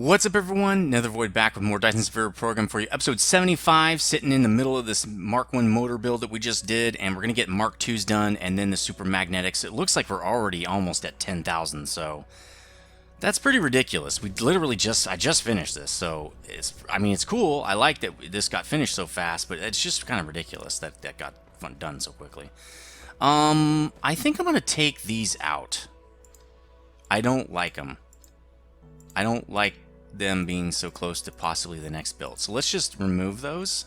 What's up, everyone? Nethervoid back with more Dyson Sphere Program for you. Episode 75, sitting in the middle of this Mark 1 motor build that we just did, and we're going to get Mark 2s done, and then the super magnetics. It looks like we're already almost at 10,000, so that's pretty ridiculous. We literally I just finished this, so it's cool. I like that this got finished so fast, but it's just kind of ridiculous that that got done so quickly. I think I'm going to take these out. I don't like them. I don't like them being so close to possibly the next build. So let's just remove those.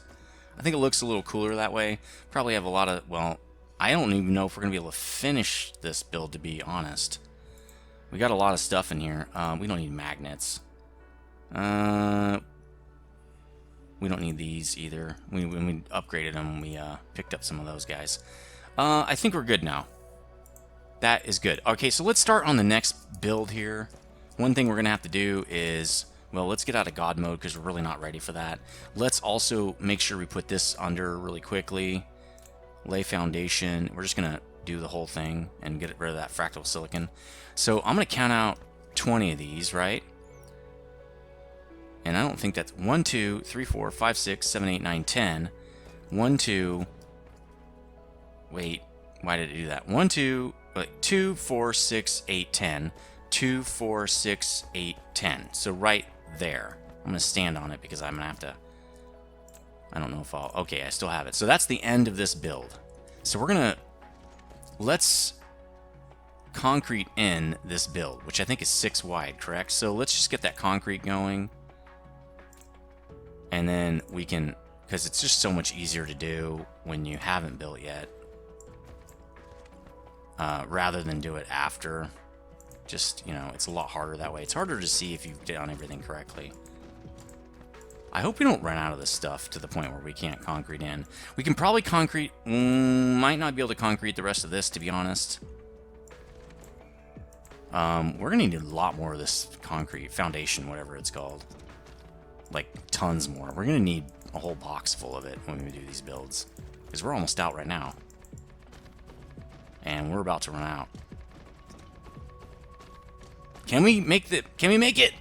I think it looks a little cooler that way. Probably have a lot of, well, I don't even know if we're going to be able to finish this build, to be honest. We got a lot of stuff in here. We don't need magnets. We don't need these either. When we upgraded them, we picked up some of those guys. I think we're good now. That is good. Okay, so let's start on the next build here. One thing we're going to have to do is, well, let's get out of God mode because we're really not ready for that. Let's also make sure we put this under really quickly. Lay foundation. We're just going to do the whole thing and get rid of that fractal silicon. So I'm going to count out 20 of these, right? And I don't think that's 1, 2, 3, 4, 5, 6, 7, 8, 9, 10. 1, 2. Wait, why did it do that? 1, 2, 2, 4, 6, 8, 10. 2, 4, 6, 8, 10. So right there. I'm going to stand on it because I'm going to have to... I don't know if I'll... Okay, I still have it. So that's the end of this build. So we're going to... Let's concrete in this build, which I think is 6 wide, correct? So let's just get that concrete going. And then we can... Because it's just so much easier to do when you haven't built yet. Rather than do it after... Just, you know, it's a lot harder that way. It's harder to see if you've done everything correctly. I hope we don't run out of this stuff to the point where we can't concrete in. We can probably concrete... might not be able to concrete the rest of this, to be honest. We're going to need a lot more of this concrete foundation, whatever it's called. Like, tons more. We're going to need a whole box full of it when we do these builds. Because we're almost out right now. And we're about to run out. Can we make it?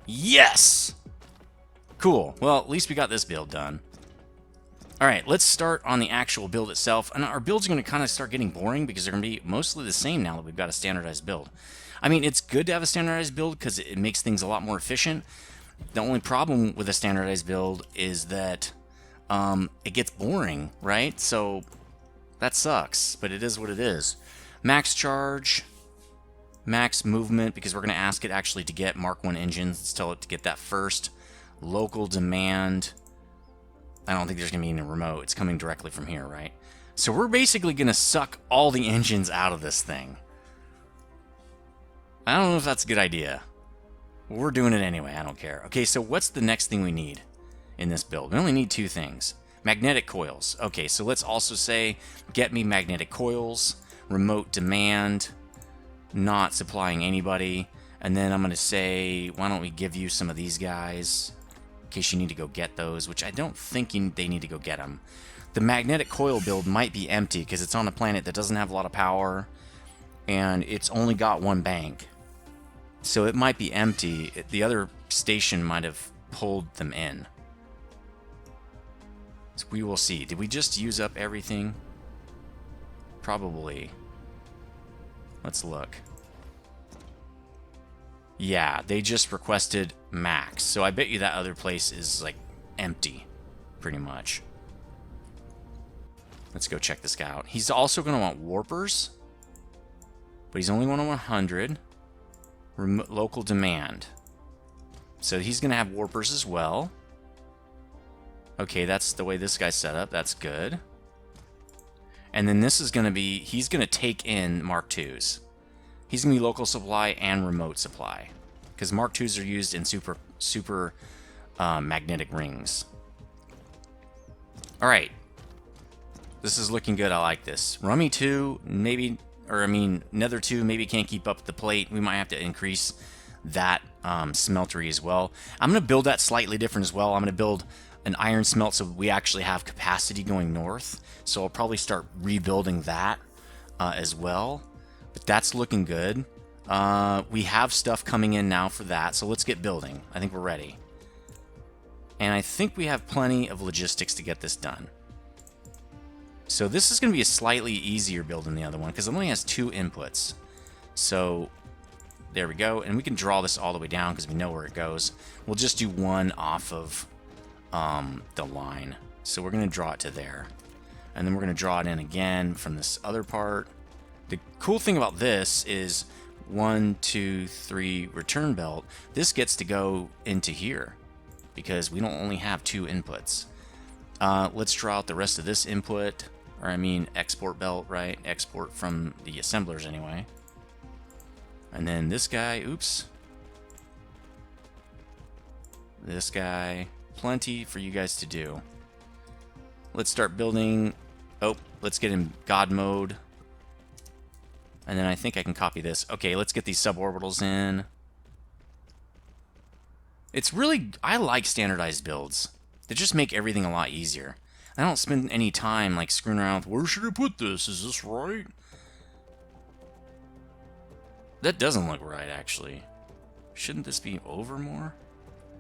Yes! Cool. Well, at least we got this build done. Alright, let's start on the actual build itself. And our builds are going to kind of start getting boring because they're going to be mostly the same now that we've got a standardized build. I mean, it's good to have a standardized build because it makes things a lot more efficient. The only problem with a standardized build is that it gets boring, right? So that sucks, but it is what it is. Max charge... Max movement, because we're going to ask it actually to get Mark 1 engines. Let's tell it to get that first. Local demand. I don't think there's going to be any remote. It's coming directly from here, right? So we're basically going to suck all the engines out of this thing. I don't know if that's a good idea. We're doing it anyway. I don't care. Okay, so what's the next thing we need in this build? We only need 2 things. Magnetic coils. Okay, so let's also say, get me magnetic coils. Remote demand. Not supplying anybody. And then I'm going to say, why don't we give you some of these guys in case you need to go get those, which I don't think they need to go get them. The magnetic coil build might be empty because it's on a planet that doesn't have a lot of power and it's only got 1 bank. So it might be empty. The other station might have pulled them in. So we will see. Did we just use up everything? Probably. Let's look. Yeah, they just requested max. So I bet you that other place is, like, empty. Pretty much. Let's go check this guy out. He's also going to want warpers. But he's only going to want 100. Local demand. So he's going to have warpers as well. Okay, that's the way this guy's set up. That's good. And then this is going to be, he's going to take in Mark 2s. He's going to be local supply and remote supply. Because Mark 2s are used in super magnetic rings. Alright. This is looking good. I like this. Rummy 2, maybe, or I mean, Nether 2 maybe can't keep up with the plate. We might have to increase that smeltery as well. I'm going to build that slightly different as well. I'm going to build an iron smelt so we actually have capacity going north. So I'll probably start rebuilding that as well. But that's looking good. We have stuff coming in now for that, so let's get building. I think we're ready. And I think we have plenty of logistics to get this done. So this is going to be a slightly easier build than the other one, because it only has 2 inputs. So there we go, and we can draw this all the way down because we know where it goes. We'll just do one off of the line. So we're going to draw it to there. And then we're going to draw it in again from this other part. The cool thing about this is 1, 2, 3 return belt. This gets to go into here because we don't only have 2 inputs. Let's draw out the rest of this input, or I mean export belt, right? Export from the assemblers anyway. And then this guy, oops. This guy, plenty for you guys to do. Let's start building. Oh, let's get in God mode. And then I think I can copy this. Okay, let's get these suborbitals in. It's really, I like standardized builds. They just make everything a lot easier. I don't spend any time like screwing around with, where should I put this? Is this right? That doesn't look right, actually. Shouldn't this be over more?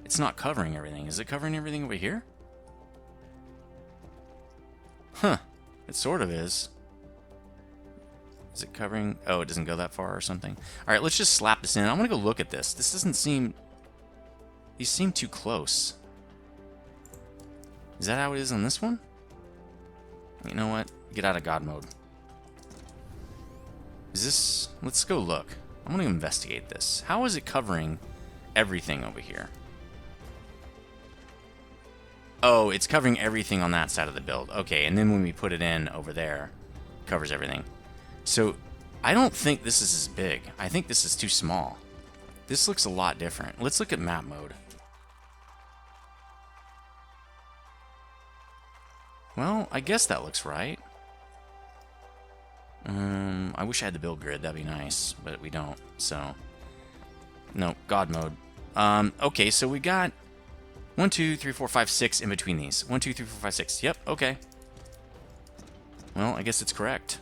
It's not covering everything. Is it covering everything over here? Huh. It sort of is. Is it covering? Oh, it doesn't go that far or something. All right, let's just slap this in. I want to go look at this. This doesn't seem... These seem too close. Is that how it is on this one? You know what? Get out of God mode. Is this... Let's go look. I want to investigate this. How is it covering everything over here? Oh, it's covering everything on that side of the build. Okay, and then when we put it in over there, it covers everything. So, I don't think this is as big. I think this is too small. This looks a lot different. Let's look at map mode. Well, I guess that looks right. I wish I had the build grid. That'd be nice, but we don't. So, no, God mode. Okay, so we got 1, 2, 3, 4, 5, 6 in between these. 1, 2, 3, 4, 5, 6. Yep, okay. Well, I guess it's correct.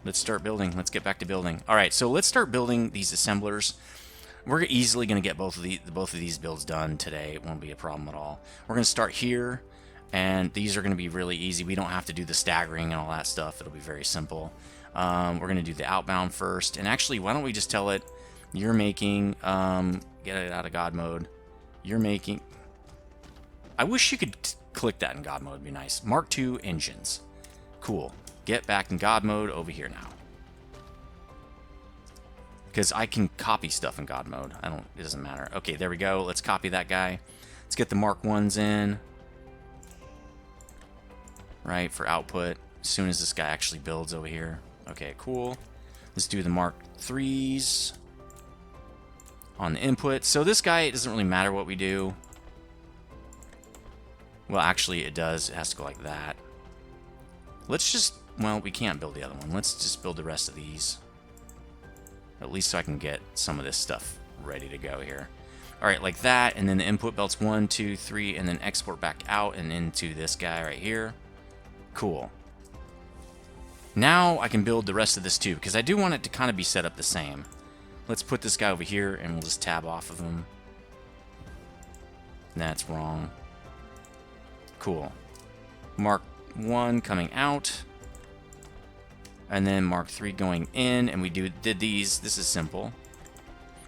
Let's start building. Let's get back to building. All right, so let's start building these assemblers. We're easily going to get both of these builds done today. It won't be a problem at all. We're going to start here, and these are going to be really easy. We don't have to do the staggering and all that stuff. It'll be very simple. We're going to do the outbound first. And actually, why don't we just tell it, you're making, get it out of God mode. You're making, I wish you could click that in God mode. It'd be nice. Mark II engines. Cool. Get back in God mode over here now. Because I can copy stuff in God mode. It doesn't matter. Okay, there we go. Let's copy that guy. Let's get the Mark 1s in. Right, for output. As soon as this guy actually builds over here. Okay, cool. Let's do the Mark 3s on the input. So this guy, it doesn't really matter what we do. Well, actually, it does. It has to go like that. Let's just... Well, we can't build the other one. Let's just build the rest of these. At least so I can get some of this stuff ready to go here. Alright, like that. And then the input belts 1, 2, 3, and then export back out and into this guy right here. Cool. Now I can build the rest of this too, because I do want it to kind of be set up the same. Let's put this guy over here, and we'll just tab off of him. That's wrong. Cool. Mark 1 coming out. And then Mark 3 going in, and we did these. This is simple.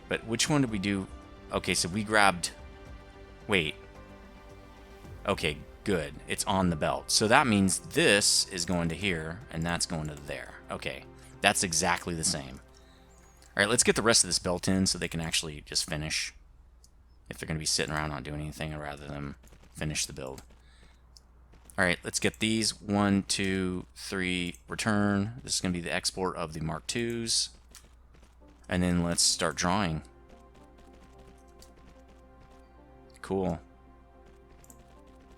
But which one did we do? Okay, so we grabbed... Wait. Okay, good. It's on the belt. So that means this is going to here, and that's going to there. Okay, that's exactly the same. All right, let's get the rest of this belt in so they can actually just finish. If they're going to be sitting around not doing anything, I'd rather them finish the build. All right, let's get these. 1, 2, 3, return. This is going to be the export of the Mark IIs. And then let's start drawing. Cool.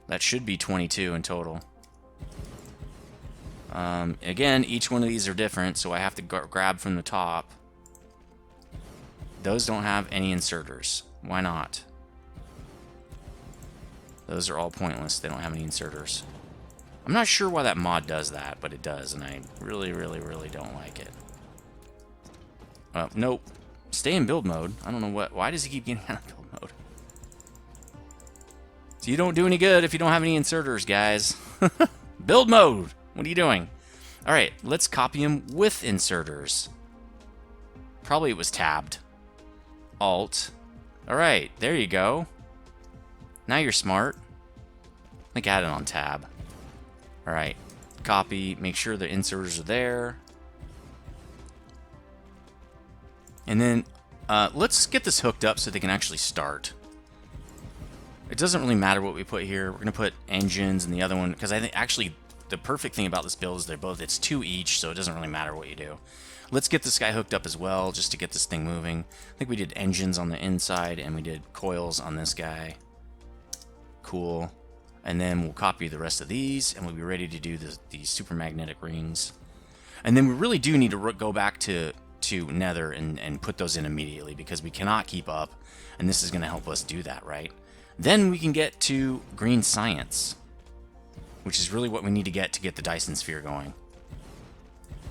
That should be 22 in total. Again, each one of these are different, so I have to grab from the top. Those don't have any inserters. Why not? Those are all pointless. They don't have any inserters. I'm not sure why that mod does that, but it does, and I really, really, really don't like it. Nope. Stay in build mode. I don't know what. Why does he keep getting out of build mode? So you don't do any good if you don't have any inserters, guys. Build mode. What are you doing? All right, let's copy him with inserters. Probably it was tabbed. Alt. All right, there you go. Now you're smart. I think I had it on tab. All right, copy. Make sure the inserters are there. And then let's get this hooked up so they can actually start. It doesn't really matter what we put here. We're going to put engines and the other one, because I think actually the perfect thing about this build is they're both, it's 2 each, so it doesn't really matter what you do. Let's get this guy hooked up as well, just to get this thing moving. I think we did engines on the inside, and we did coils on this guy. Cool. And then we'll copy the rest of these, and we'll be ready to do these super magnetic rings. And then we really do need to go back to Nether and put those in immediately, because we cannot keep up, and this is going to help us do that, right? Then we can get to green science, which is really what we need to get the Dyson Sphere going.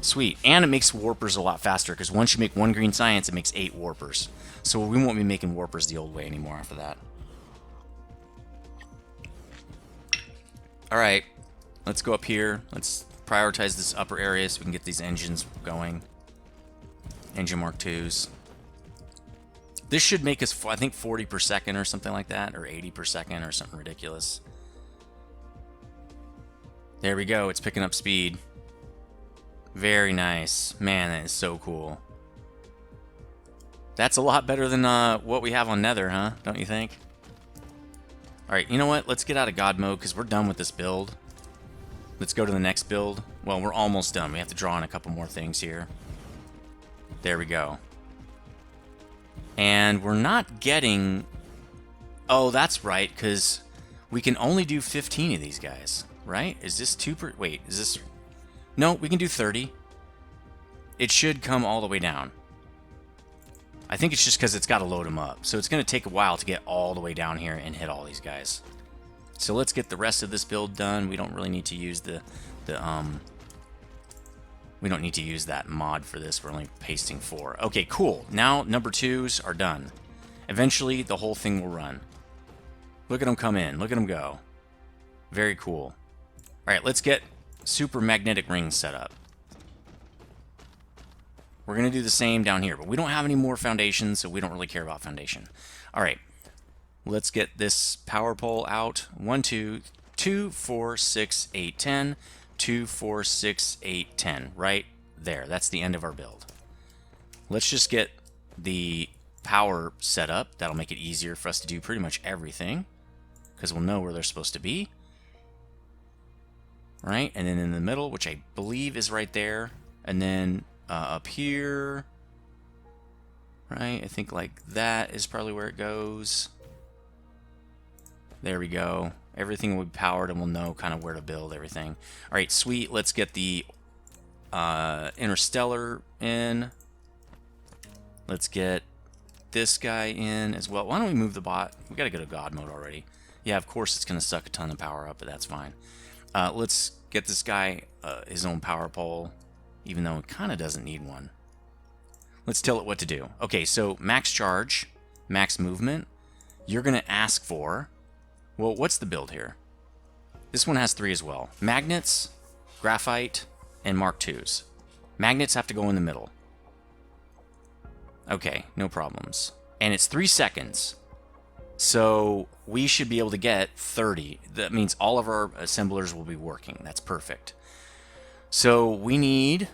Sweet. And it makes warpers a lot faster, because once you make 1 green science, it makes 8 warpers. So we won't be making warpers the old way anymore after that. Alright, let's go up here. Let's prioritize this upper area so we can get these engines going. Engine Mark IIs. This should make us, I think, 40 per second or something like that, or 80 per second or something ridiculous. There we go, it's picking up speed. Very nice. Man, that is so cool. That's a lot better than what we have on Nether, huh? Don't you think? Alright, you know what? Let's get out of God mode, because we're done with this build. Let's go to the next build. Well, we're almost done. We have to draw in a couple more things here. There we go. And we're not getting... Oh, that's right, because we can only do 15 of these guys, right? Is this 2 per... Wait, is this... No, we can do 30. It should come all the way down. I think it's just because it's got to load them up. So it's going to take a while to get all the way down here and hit all these guys. So let's get the rest of this build done. We don't really need to use we don't need to use that mod for this. We're only pasting 4. Okay, cool. Now number 2s are done. Eventually, the whole thing will run. Look at them come in. Look at them go. Very cool. All right, let's get super magnetic rings set up. We're going to do the same down here, but we don't have any more foundations, so we don't really care about foundation. All right, let's get this power pole out. 1, 2, 2, 4, 6, 8, 10. 2, 4, 6, 8, 10. Right there. That's the end of our build. Let's just get the power set up. That'll make it easier for us to do pretty much everything, because we'll know where they're supposed to be. Right, and then in the middle, which I believe is right there, and then up here, right, I think like that is probably where it goes. There we go. Everything will be powered, and we'll know kind of where to build everything. All right, sweet. Let's get the interstellar in. Let's get this guy in as well. Why don't we move the bot? We got to go to God mode already. Yeah, of course it's going to suck a ton of power up, but that's fine. Let's get this guy his own power pole, even though it kind of doesn't need one. Let's tell it what to do. Okay, so max charge, max movement. You're going to ask for, well, what's the build here? This one has 3 as well. Magnets, graphite, and Mark IIs. Magnets have to go in the middle. Okay, no problems. And it's 3 seconds. So we should be able to get 30. That means all of our assemblers will be working. That's perfect. So we need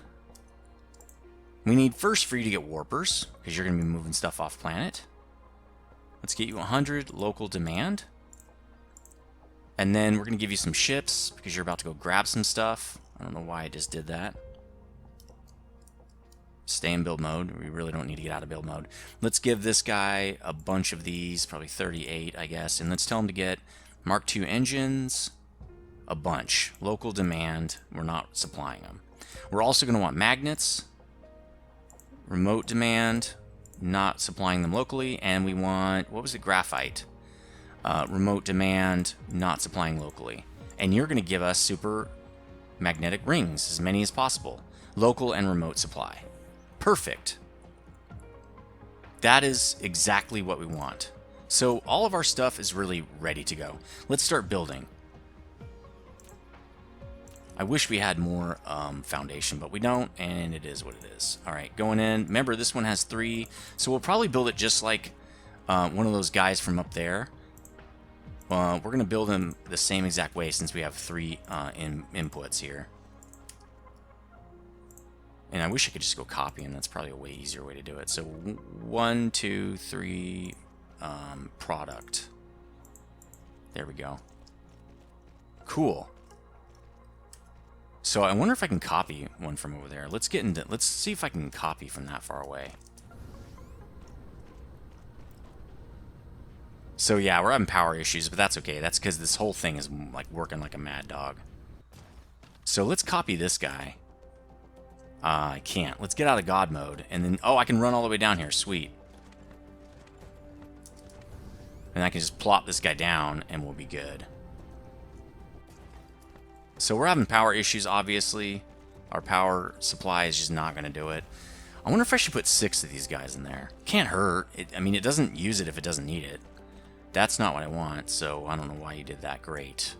first for you to get warpers, because you're going to be moving stuff off planet. Let's get you 100 local demand. And then we're going to give you some ships, because you're about to go grab some stuff. I don't know why I just did that. Stay in build mode. We really don't need to get out of build mode. Let's give this guy a bunch of these, probably 38, I guess. And let's tell him to get Mark II engines, a bunch. Local demand, we're not supplying them. We're also going to want magnets, remote demand, not supplying them locally. And we want, what was it, graphite? Remote demand, not supplying locally. And you're going to give us super magnetic rings, as many as possible. Local and remote supply. Perfect. That is exactly what we want. So all of our stuff is really ready to go. Let's start building. I wish we had more foundation, but we don't, and it is what it is. All right, going in. Remember, this one has 3, so we'll probably build it just like one of those guys from up there. We're going to build them the same exact way since we have 3 inputs here. And I wish I could just go copy them. That's probably a way easier way to do it. So 1, 2, 3, product. There we go. Cool. So I wonder if I can copy one from over there. Let's see if I can copy from that far away. So yeah, we're having power issues, but that's okay. That's because this whole thing is like working like a mad dog. So let's copy this guy. I can't. Let's get out of God mode. And then, oh, I can run all the way down here. Sweet. And I can just plop this guy down and we'll be good. So we're having power issues, obviously. Our power supply is just not going to do it. I wonder if I should put 6 of these guys in there. Can't hurt. I mean, it doesn't use it if it doesn't need it. That's not what I want, so I don't know why you did that. Great.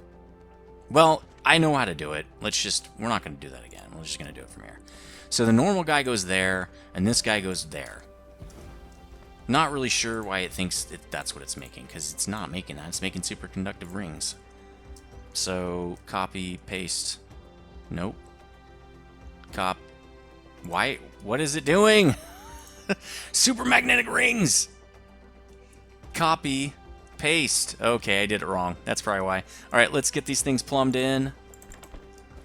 Well, I know how to do it. We're not going to do that again. We're just going to do it from here. So the normal guy goes there, and this guy goes there. Not really sure why it thinks that's what it's making, because it's not making that. It's making superconductive rings. So, copy, paste. Nope. Why? What is it doing? Supermagnetic rings! Copy, paste. Okay, I did it wrong. That's probably why. Alright, let's get these things plumbed in.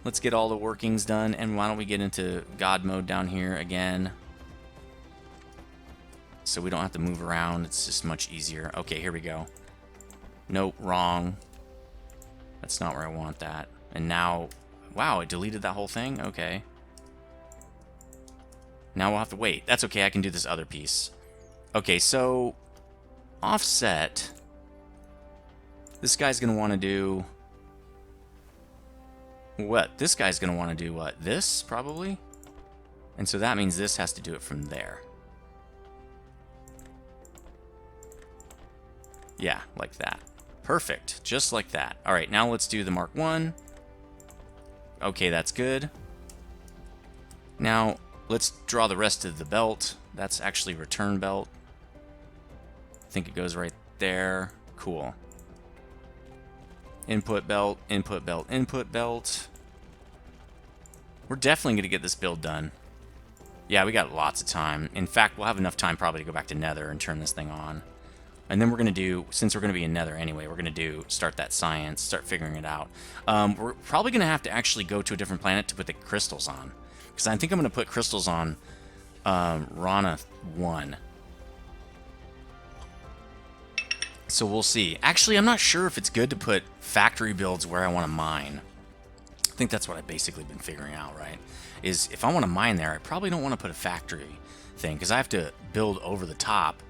Let's get all the workings done, and why don't we get into God mode down here again? So we don't have to move around, it's just much easier. Okay, here we go. Nope, wrong. That's not where I want that. And now, wow, it deleted that whole thing? Okay. Now we'll have to wait. That's okay, I can do this other piece. Okay, so offset. This guy's going to want to do... What? This guy's going to want to do what? This, probably? And so that means this has to do it from there. Yeah, like that. Perfect. Just like that. All right, now let's do the Mark 1. Okay, that's good. Now, let's draw the rest of the belt. That's actually return belt. I think it goes right there. Cool. Input belt, input belt, input belt. We're definitely going to get this build done. Yeah, we got lots of time. In fact, we'll have enough time probably to go back to Nether and turn this thing on. And then we're going to do, since we're going to be in Nether anyway, we're going to start that science, start figuring it out. We're probably going to have to actually go to a different planet to put the crystals on. Because I think I'm going to put crystals on Rana 1. So we'll see. Actually, I'm not sure if it's good to put factory builds where I want to mine. I think that's what I've basically been figuring out, right? Is if I want to mine there, I probably don't want to put a factory thing, because I have to build over the top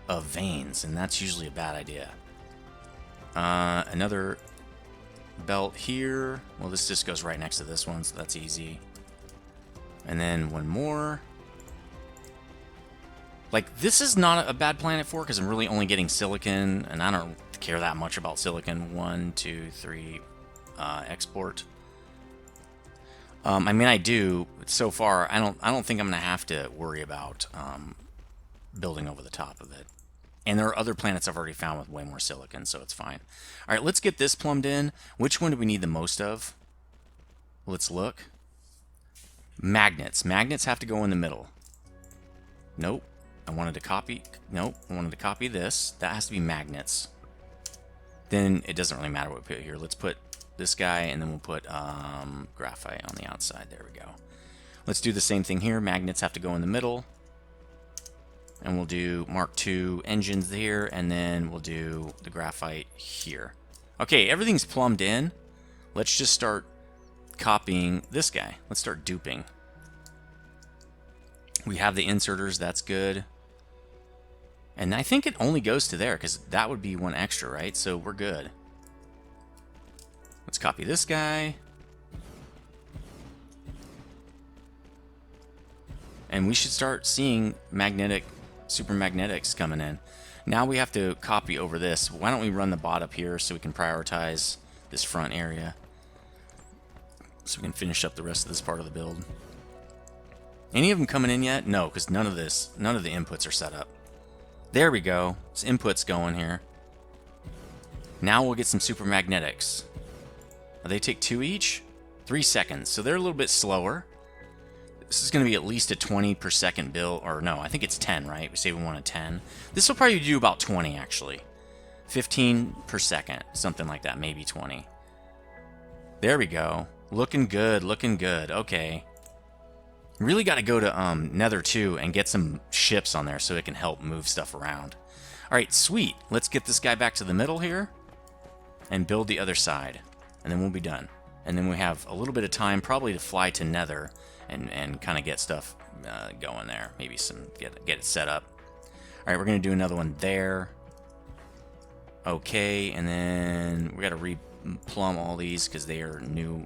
of veins, and that's usually a bad idea. Another belt here. Well, this just goes right next to this one, so that's easy. And then one more. Like, this is not a bad planet for, because I'm really only getting silicon, and I don't care that much about silicon. 1, 2, 3, export. I mean, I do. So far, I don't think I'm gonna have to worry about building over the top of it. And there are other planets I've already found with way more silicon, so it's fine. All right, let's get this plumbed in. Which one do we need the most of? Let's look. Magnets. Magnets have to go in the middle. Nope. I wanted to copy. Nope. I wanted to copy this. That has to be magnets. Then it doesn't really matter what we put here. Let's put this guy, and then we'll put graphite on the outside. There we go. Let's do the same thing here. Magnets have to go in the middle. And we'll do Mark II engines here, and then we'll do the graphite here. Okay, everything's plumbed in. Let's just start copying this guy. Let's start duping. We have the inserters, that's good. And I think it only goes to there, because that would be one extra, right? So we're good. Let's copy this guy. And we should start seeing magnetic super magnetics coming in. Now we have to copy over this. Why don't we run the bot up here so we can prioritize this front area, so we can finish up the rest of this part of the build. Any of them coming in yet? No, because none of the inputs are set up. There we go. This input's going here. Now we'll get some super magnetics. They take 2 each? 3 seconds. So they're a little bit slower. This is going to be at least a 20 per second build. Or no, I think it's 10, right? We say we want a 10. This will probably do about 20, actually. 15 per second. Something like that. Maybe 20. There we go. Looking good. Looking good. Okay. Really got to go to Nether 2 and get some ships on there so it can help move stuff around. Alright, sweet. Let's get this guy back to the middle here and build the other side. And then we'll be done. And then we have a little bit of time probably to fly to Nether and kind of get stuff going there. Maybe get it set up. Alright, we're going to do another one there. Okay, and then we got to replumb all these because they are new.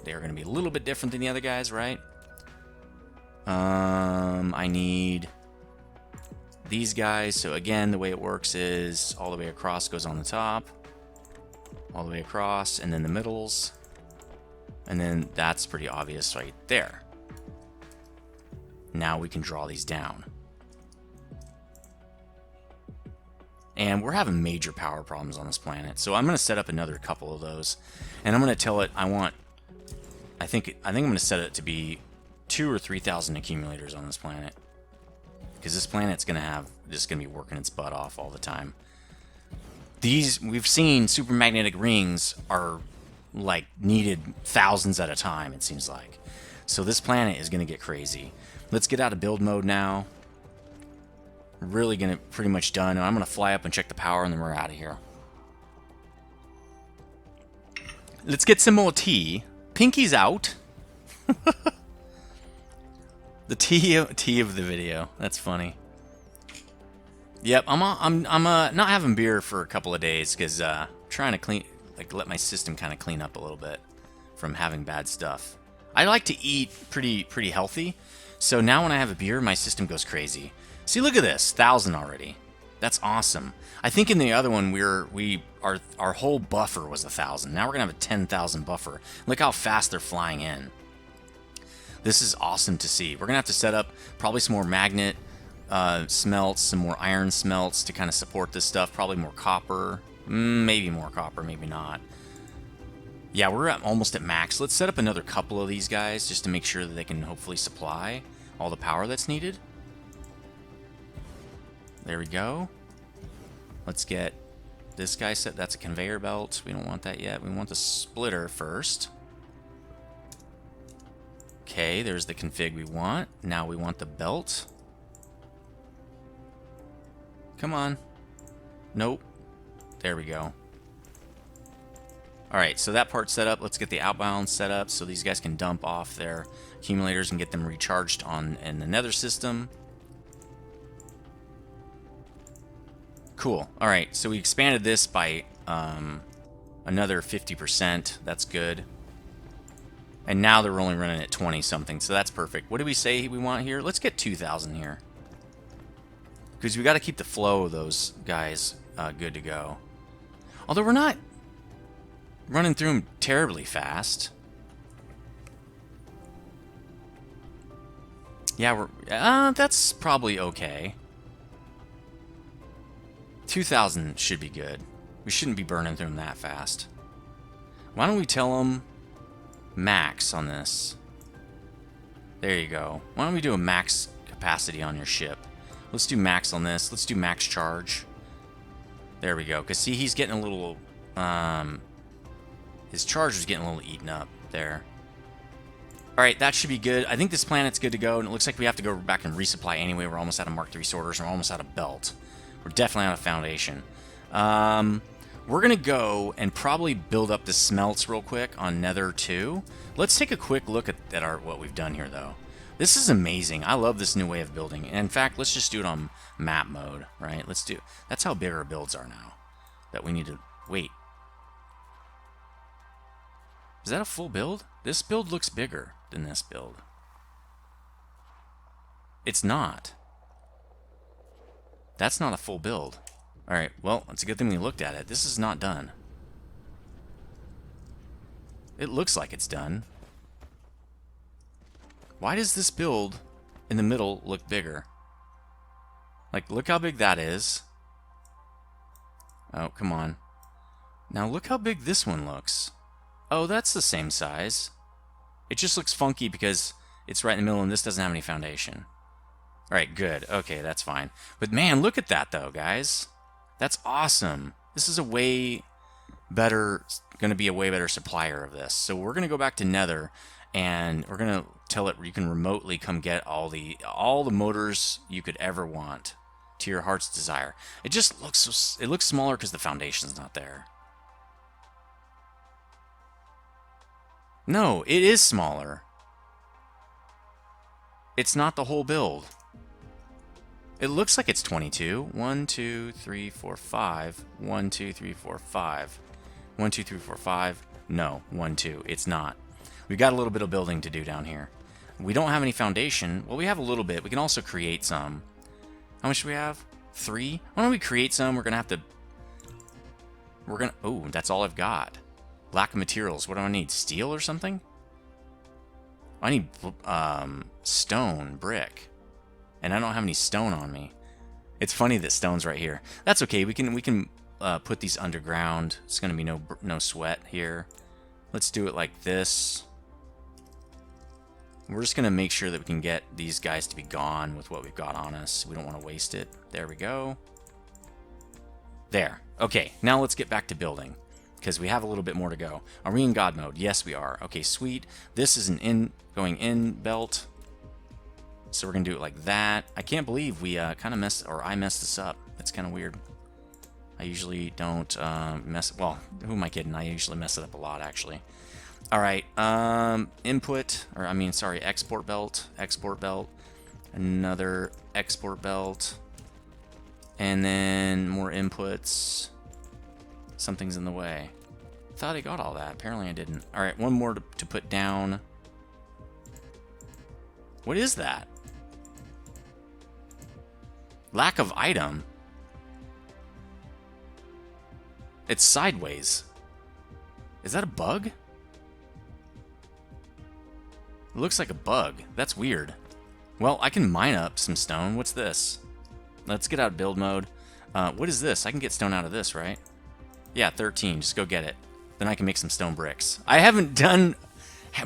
They are going to be a little bit different than the other guys, right? I need these guys. So again, the way it works is all the way across goes on the top, all the way across, and then the middles, and then that's pretty obvious right there. Now we can draw these down. And we're having major power problems on this planet, so I'm going to set up another couple of those, and I'm going to tell it I think I'm going to set it to be 2,000 or 3,000 accumulators on this planet, because this planet's going to be working its butt off all the time. We've seen super magnetic rings are like needed thousands at a time, it seems like. So this planet is going to get crazy. Let's get out of build mode now. Really going to pretty much done. I'm going to fly up and check the power, and then we're out of here. Let's get some more tea. Pinky's out. The tea of the video. That's funny. Yep, I'm not having beer for a couple of days because trying to let my system kind of clean up a little bit from having bad stuff. I like to eat pretty healthy, so now when I have a beer, my system goes crazy. See, look at this, 1,000 already. That's awesome. I think in the other one our whole buffer was 1,000. Now we're gonna have a 10,000 buffer. Look how fast they're flying in. This is awesome to see. We're gonna have to set up probably some more magnet smelts, some more iron smelts to kind of support this stuff. Probably more copper, maybe more copper, maybe not. Yeah, we're almost at max. Let's set up another couple of these guys just to make sure that they can hopefully supply all the power that's needed. There we go. Let's get this guy set. That's a conveyor belt. We don't want that yet. We want the splitter first. Okay, there's the config we want. Now we want the belt. Come on. Nope. There we go. Alright, so that part's set up. Let's get the outbound set up so these guys can dump off their accumulators and get them recharged in the nether system. Cool. Alright, so we expanded this by another 50%. That's good. And now they're only running at 20 something, so that's perfect. What do we say we want here? Let's get 2,000 here. Because we got to keep the flow of those guys good to go. Although we're not running through them terribly fast. Yeah, that's probably okay. 2,000 should be good. We shouldn't be burning through them that fast. Why don't we tell them max on this? There you go. Why don't we do a max capacity on your ship? Let's do max on this. Let's do max charge. There we go. Because see, he's getting a little... his charge was getting a little eaten up there. Alright, that should be good. I think this planet's good to go, and it looks like we have to go back and resupply anyway. We're almost out of Mark III sorters, and we're almost out of belt. We're definitely out of foundation. We're going to go and probably build up the smelts real quick on Nether 2. Let's take a quick look at what we've done here, though. This is amazing. I love this new way of building. And in fact, let's just do it on map mode, right? That's how big our builds are now. That we need to... Wait. Is that a full build? This build looks bigger than this build. It's not. That's not a full build. Alright, well, it's a good thing we looked at it. This is not done. It looks like it's done. Why does this build in the middle look bigger? Like, look how big that is. Oh, come on. Now look how big this one looks. Oh, that's the same size. It just looks funky because it's right in the middle and this doesn't have any foundation. Alright, good. Okay, that's fine. But man, look at that though, guys. That's awesome. This is a way better, going to be a way better supplier of this. So we're going to go back to Nether and we're going to tell it you can remotely come get all the motors you could ever want to your heart's desire. It just looks so, it looks smaller because the foundation's not there. No, it is smaller. It's not the whole build. It looks like it's 22. 1, 2, 3, 4, 5. 1, 2, 3, 4, 5. 1, 2, 3, 4, 5. No, 1, 2. It's not. We've got a little bit of building to do down here. We don't have any foundation. Well, we have a little bit. We can also create some. How much do we have? 3? Why don't we create some? We're going to have to... Oh, that's all I've got. Lack of materials. What do I need? Steel or something? I need stone, brick. And I don't have any stone on me. It's funny that stone's right here. That's okay. We can put these underground. It's going to be no sweat here. Let's do it like this. We're just going to make sure that we can get these guys to be gone with what we've got on us. We don't want to waste it. There we go. There. Okay, now let's get back to building, because we have a little bit more to go. Are we in God mode? Yes, we are. Okay, sweet. This is an going in belt. So we're going to do it like that. I can't believe we kind of messed, or I messed this up. That's kind of weird. I usually don't well, who am I kidding? I usually mess it up a lot, actually. All right, input, or I mean, sorry, export belt, another export belt, and then more inputs. Something's in the way. Thought I got all that. Apparently I didn't. All right, one more to put down. What is that? Lack of item. It's sideways. Is that a bug? It looks like a bug. That's weird. Well, I can mine up some stone. What's this? Let's get out of build mode. What is this? I can get stone out of this, right? Yeah, 13. Just go get it. Then I can make some stone bricks. I haven't done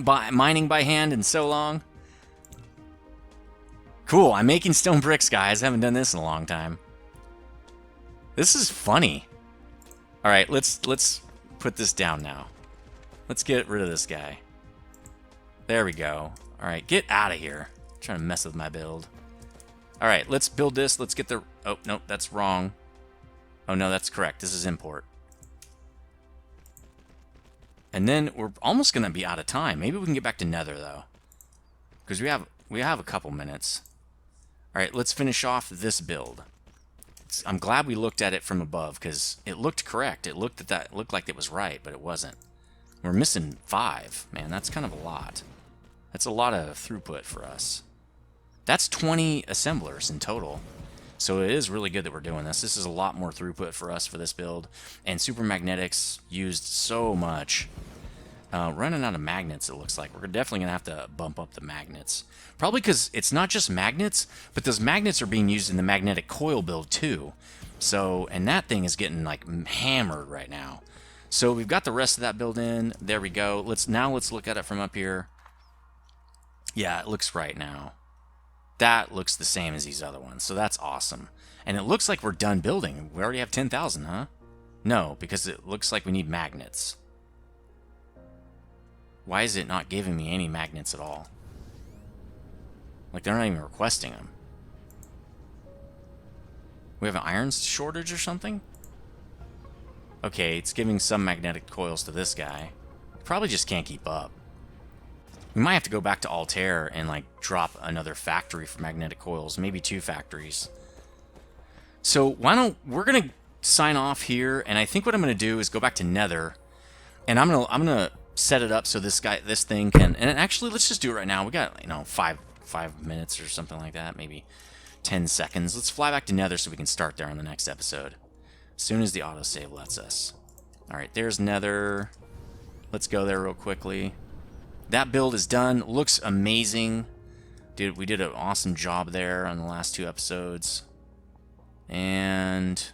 mining by hand in so long. Cool, I'm making stone bricks, guys. I haven't done this in a long time. This is funny. All right, let's put this down now. Let's get rid of this guy. There we go. All right, get out of here. I'm trying to mess with my build. All right, let's build this. Let's get the... Oh, no, that's wrong. Oh, no, that's correct. This is import. And then we're almost going to be out of time. Maybe we can get back to Nether, though, because we have a couple minutes. All right, let's finish off this build. I'm glad we looked at it from above, because it looked correct. It looked like it was right, but it wasn't. We're missing 5. Man, that's kind of a lot. That's a lot of throughput for us. That's 20 assemblers in total. So it is really good that we're doing this. This is a lot more throughput for us for this build. And super magnetics used so much. Running out of magnets, it looks like. We're definitely going to have to bump up the magnets. Probably because it's not just magnets, but those magnets are being used in the magnetic coil build too. So, and that thing is getting like hammered right now. So we've got the rest of that build in. There we go. Let's look at it from up here. Yeah, it looks right now. That looks the same as these other ones. So that's awesome. And it looks like we're done building. We already have 10,000, huh? No, because it looks like we need magnets. Why is it not giving me any magnets at all? Like, they're not even requesting them. We have an iron shortage or something? Okay, it's giving some magnetic coils to this guy. Probably just can't keep up. We might have to go back to Altair and, like, drop another factory for magnetic coils. Maybe 2 factories. So, why don't... We're going to sign off here, and I think what I'm going to do is go back to Nether, and I'm gonna set it up so this thing can... And actually, let's just do it right now. We got, you know, 5 minutes or something like that, maybe 10 seconds. Let's fly back to Nether so we can start there on the next episode. As soon as the autosave lets us. Alright, there's Nether. Let's go there real quickly. That build is done. Looks amazing. Dude, we did an awesome job there on the last 2 episodes. And...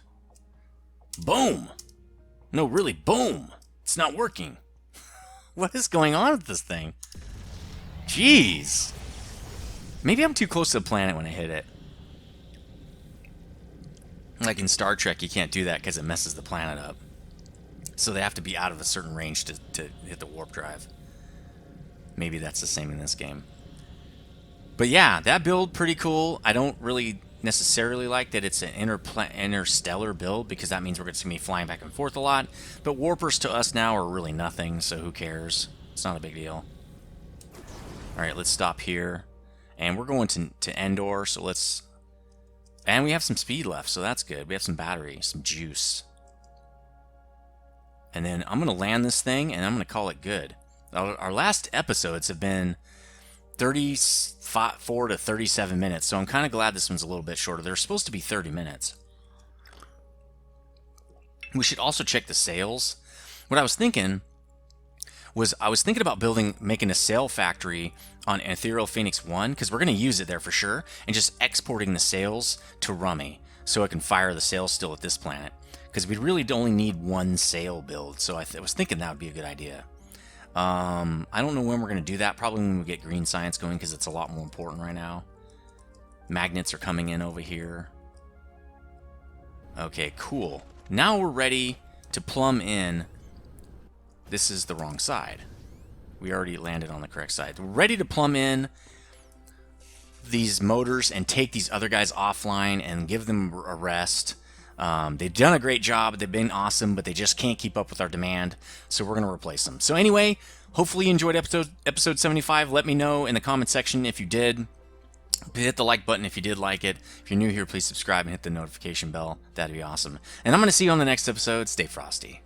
boom! No, really, boom! It's not working. What is going on with this thing? Jeez! Maybe I'm too close to the planet when I hit it. Like in Star Trek, you can't do that because it messes the planet up. So they have to be out of a certain range to hit the warp drive. Maybe that's the same in this game. But yeah, that build, pretty cool. I don't really necessarily like that it's an interstellar build, because that means we're going to be flying back and forth a lot. But warpers to us now are really nothing, so who cares? It's not a big deal. Alright, let's stop here. And we're going to Endor, so let's... And we have some speed left, so that's good. We have some battery, some juice. And then I'm going to land this thing, and I'm going to call it good. Our last episodes have been 34 to 37 minutes, so I'm kind of glad this one's a little bit shorter. They're supposed to be 30 minutes. We should also check the sails. What I was thinking was about making a sail factory on Ethereal Phoenix 1, because we're going to use it there for sure, and just exporting the sails to Rummy, so I can fire the sails still at this planet. Because we really only need 1 sail build, so I was thinking that would be a good idea. I don't know when we're going to do that. Probably when we get green science going, because it's a lot more important right now. Magnets are coming in over here. Okay, cool. Now we're ready to plumb in. This is the wrong side. We already landed on the correct side. We're ready to plumb in these motors and take these other guys offline and give them a rest. They've done a great job. They've been awesome, but they just can't keep up with our demand, so we're going to replace them. So anyway, hopefully you enjoyed episode 75. Let me know in the comment section if you did. Hit the like button if you did like it. If you're new here, please subscribe and hit the notification bell. That'd be awesome. And I'm going to see you on the next episode. Stay frosty.